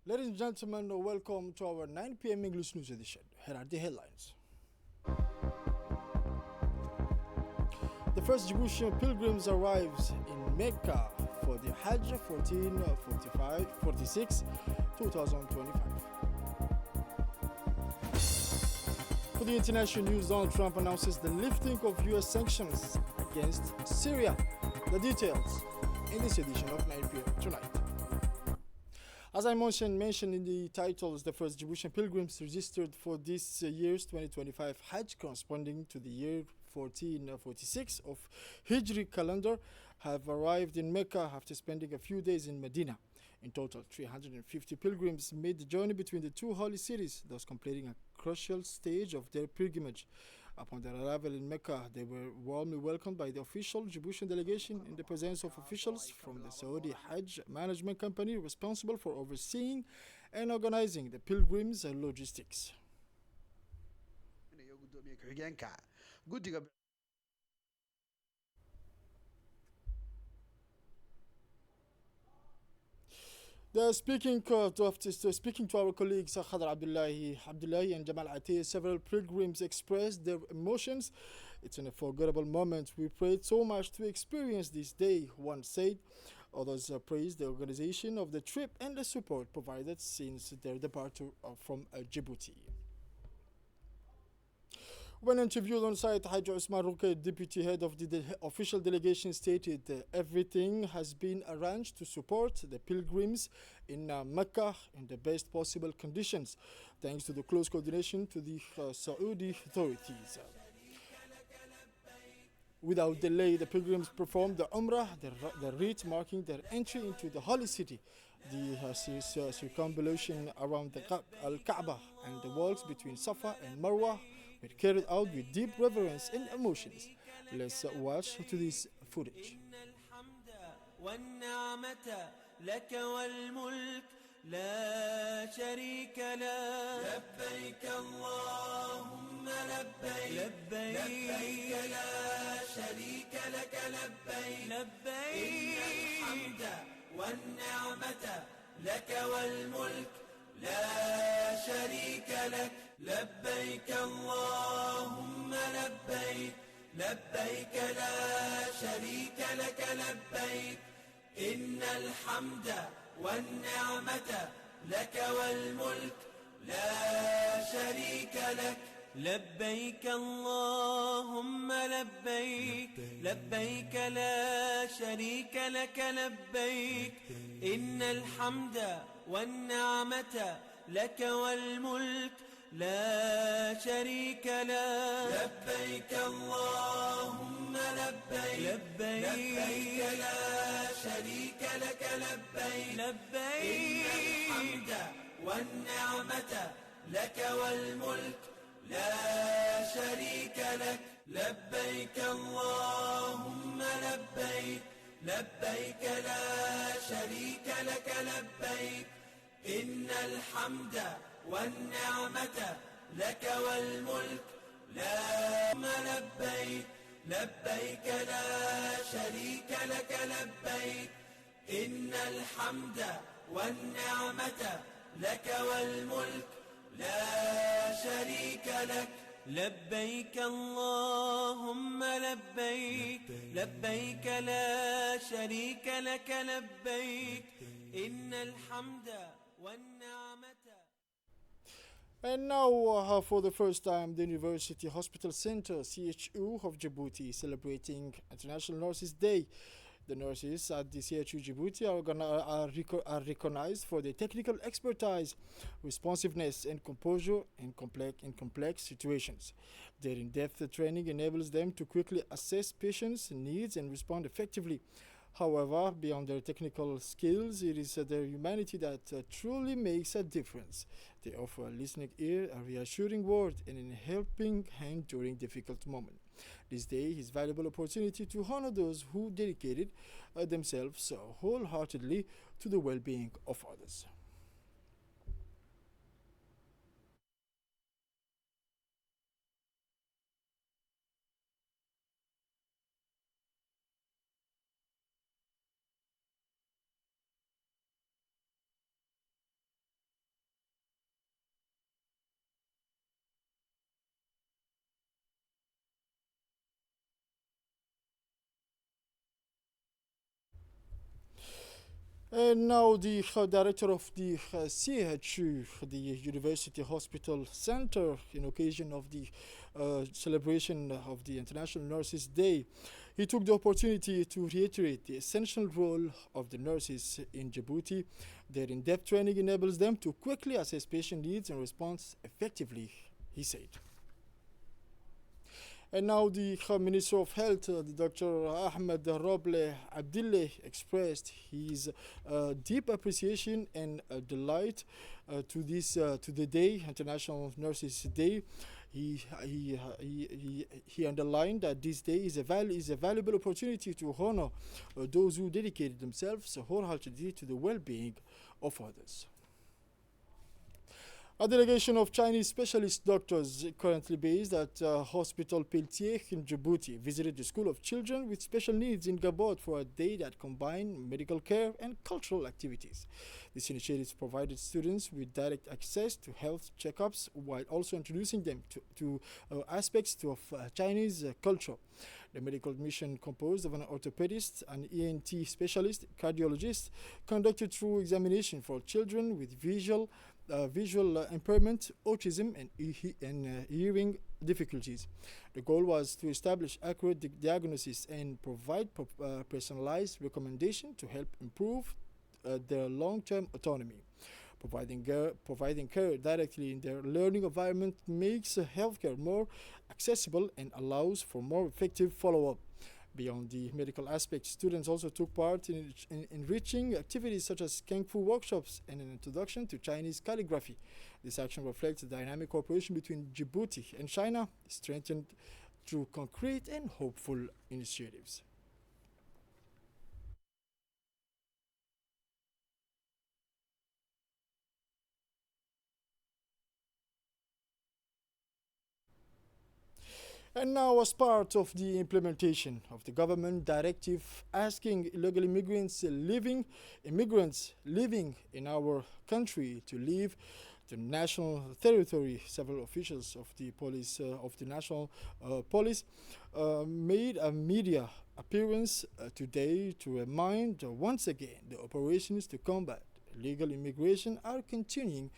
Ladies and gentlemen, welcome to our 9 p.m. English News Edition. Here are the headlines. The first Djiboutian pilgrims arrives in Mecca for the Hajj 1446 2025. For the international news, Donald Trump announces the lifting of U.S. sanctions against Syria. The details in this edition of 9 p.m. tonight. As I mentioned in the titles, the first Djiboutian pilgrims registered for this year's 2025 Hajj, corresponding to the year 1446 of Hijri calendar, have arrived in Mecca after spending a few days in Medina. In total, 350 pilgrims made the journey between the two holy cities, thus completing a crucial stage of their pilgrimage. Upon their arrival in Mecca, they were warmly welcomed by the official Djiboutian delegation in the presence of officials from the Saudi Hajj management company responsible for overseeing and organizing the pilgrims' logistics. Speaking to our colleagues Khadr Abdullahi and Jamal Atiyah, several pilgrims expressed their emotions. It's an unforgettable moment. We prayed so much to experience this day, one said. Others praised the organization of the trip and the support provided since their departure from Djibouti. When interviewed on site, Hajj Usman Ruqay, deputy head of the official delegation, stated everything has been arranged to support the pilgrims in Mecca in the best possible conditions, thanks to the close coordination to the Saudi authorities. Without delay, the pilgrims performed the Umrah, the rite marking their entry into the holy city. The circumambulation around the Al-Kaaba and the walks between Safa and Marwa were carried out with deep reverence and emotions. Let's watch to this footage. لا شريك له لبيك اللهم لبيك لبيك لا شريك لك لبيك لبيك الحمد والنعمة لك والملك لا شريك لك لبيك اللهم لبيك لبيك لا شريك لك لبيك إن الحمد والنعمة لك والملك لا شريك لك لبيك اللهم لبيك لبيك لا شريك لك لبيك إن الحمد والنعمة لك والملك لا شريك له لبيك اللهم لبيك لبيك لا شريك لك لبيك لبيك إن الحمد والنعمة لك والملك لا شريك لك لبيك اللهم لبيك لبيك لا شريك لك لبيك إن الحمد والنعمة لك والملك لا لبيك لبيك لا شريك لك لبيك إن الحمد والنعمة لك والملك لا شريك لك لبيك اللهم لبيك لبيك لا شريك لك لبيك إن الحمد والنعمة. And now, for the first time, the University Hospital Center, CHU of Djibouti, is celebrating International Nurses Day. The nurses at the CHU Djibouti are recognized for their technical expertise, responsiveness, and composure in complex situations. Their in-depth training enables them to quickly assess patients' needs and respond effectively. However, beyond their technical skills, it is their humanity that truly makes a difference. They offer a listening ear, a reassuring word, and a helping hand during difficult moments. This day is a valuable opportunity to honor those who dedicated themselves wholeheartedly to the well-being of others. And now the director of the CHU, the University Hospital Center, in occasion of the celebration of the International Nurses Day, he took the opportunity to reiterate the essential role of the nurses in Djibouti. Their in-depth training enables them to quickly assess patient needs and respond effectively, he said. And now the Minister of Health, Dr. Ahmed Roble Abdille, expressed his deep appreciation and delight to the day, International Nurses Day. He underlined that this day is a valuable opportunity to honor those who dedicated themselves wholeheartedly to the well-being of others. A delegation of Chinese specialist doctors currently based at Hospital Peltier in Djibouti visited the School of Children with Special Needs in Gabon for a day that combined medical care and cultural activities. This initiative provided students with direct access to health checkups while also introducing them to aspects of Chinese culture. The medical mission, composed of an orthopedist, an ENT specialist, cardiologist, conducted through examination for children with visual impairment, autism, and hearing difficulties. The goal was to establish accurate diagnosis and provide personalized recommendation to help improve their long-term autonomy. Providing care directly in their learning environment makes healthcare more accessible and allows for more effective follow-up. Beyond the medical aspect, students also took part in enriching activities such as Kung Fu workshops and an introduction to Chinese calligraphy. This action reflects the dynamic cooperation between Djibouti and China, strengthened through concrete and hopeful initiatives. And now, as part of the implementation of the government directive asking illegal immigrants living in our country to leave the national territory, several officials of the police, of the national police, made a media appearance today to remind once again the operations to combat illegal immigration are continuing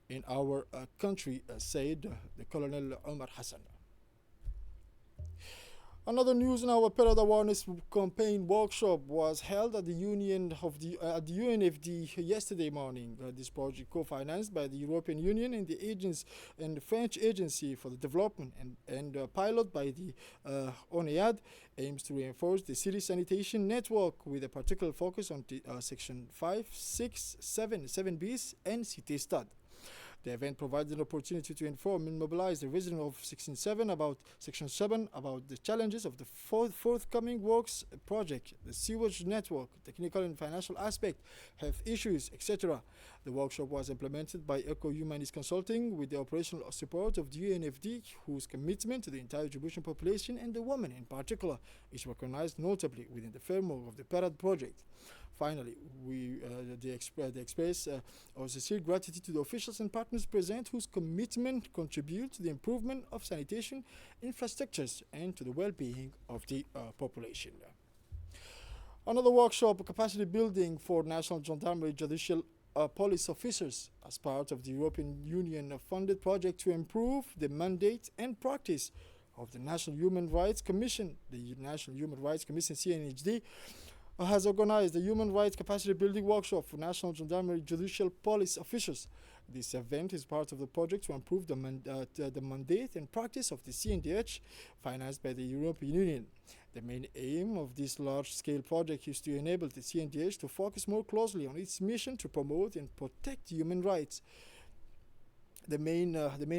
in our country, said the Colonel Omar Hassan. Another news in our Parade Awareness Campaign workshop was held at the UNFD yesterday morning. This project, co-financed by the European Union and the French Agency for the Development and pilot by the ONEAD, aims to reinforce the city sanitation network with a particular focus on Section 5, 6, 7, 7Bs and Cité Stade. The event provided an opportunity to inform and mobilize the residents of Section 7 about the challenges of the forthcoming works project, the sewage network, technical and financial aspect, health issues, etc. The workshop was implemented by Eco Humanist Consulting with the operational support of the UNFD, whose commitment to the entire Djiboutian population and the women in particular is recognized notably within the framework of the Parade project. Finally, they express our sincere gratitude to the officials and partners present whose commitment contribute to the improvement of sanitation infrastructures and to the well-being of the population. Another workshop, capacity building for National Gendarmerie Judicial police officers as part of the European Union funded project to improve the mandate and practice of the National Human Rights Commission, the National Human Rights Commission CNHD, has organized a human rights capacity building workshop for National Gendarmerie Judicial Police officials. This event is part of the project to improve the mandate and practice of the CNDH, financed by the European Union. The main aim of this large-scale project is to enable the CNDH to focus more closely on its mission to promote and protect human rights. The main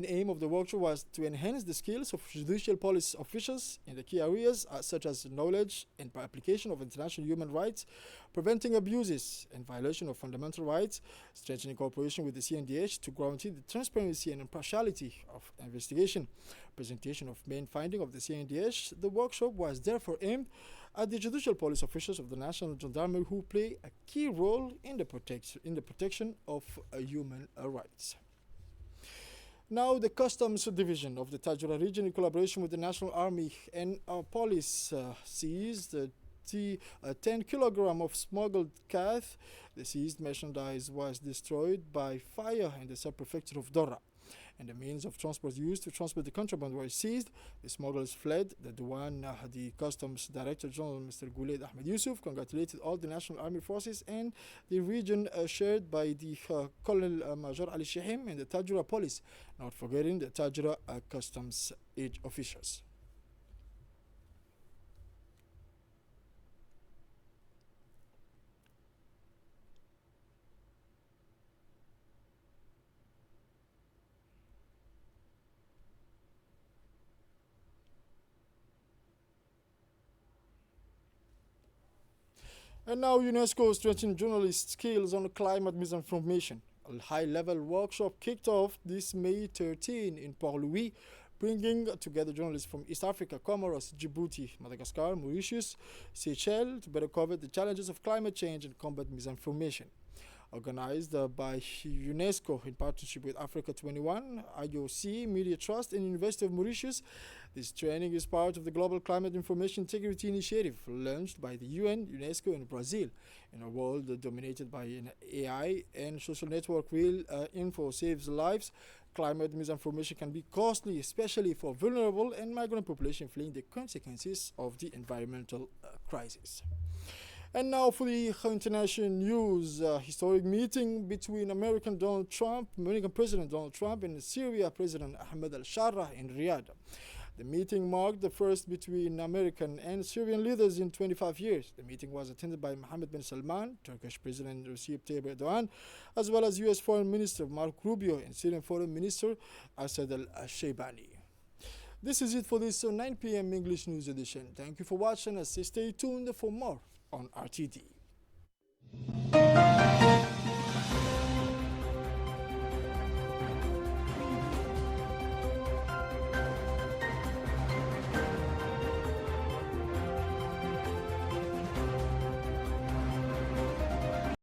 aim of the workshop was to enhance the skills of judicial police officials in the key areas such as knowledge and application of international human rights, preventing abuses and violation of fundamental rights, strengthening cooperation with the CNDH to guarantee the transparency and impartiality of investigation. Presentation of main finding of the CNDH, the workshop was therefore aimed at the judicial police officials of the National Gendarmerie who play a key role in the protection of human rights. Now, the Customs Division of the Tajula region, in collaboration with the National Army and our police, seized 10 kilograms of smuggled cat. The seized merchandise was destroyed by fire in the sub-prefecture of Dora, and the means of transport used to transport the contraband were seized. The smugglers fled. The Customs Director General, Mr. Guled Ahmed Yusuf, congratulated all the National Army Forces and the region shared by the Colonel Major Ali Shahim and the Tajula Police, not forgetting the Tajula Customs Age officials. And now UNESCO strengthening journalist skills on climate misinformation. A high-level workshop kicked off this May 13 in Port-Louis, bringing together journalists from East Africa, Comoros, Djibouti, Madagascar, Mauritius, Seychelles to better cover the challenges of climate change and combat misinformation. Organized by UNESCO in partnership with Africa 21, IOC, Media Trust, and University of Mauritius, this training is part of the Global Climate Information Integrity Initiative launched by the UN, UNESCO, and Brazil. In a world dominated by an AI and social network, real info saves lives. Climate misinformation can be costly, especially for vulnerable and migrant population fleeing the consequences of the environmental crisis. And now for the international news, historic meeting between American President Donald Trump and Syria President Ahmed al-Sharrah in Riyadh. The meeting marked the first between American and Syrian leaders in 25 years. The meeting was attended by Mohammed bin Salman, Turkish President Recep Tayyip Erdogan, as well as U.S. Foreign Minister Marco Rubio and Syrian Foreign Minister Asad al-Shaybani. This is it for this 9 p.m. English News Edition. Thank you for watching us. Stay tuned for more on RTD.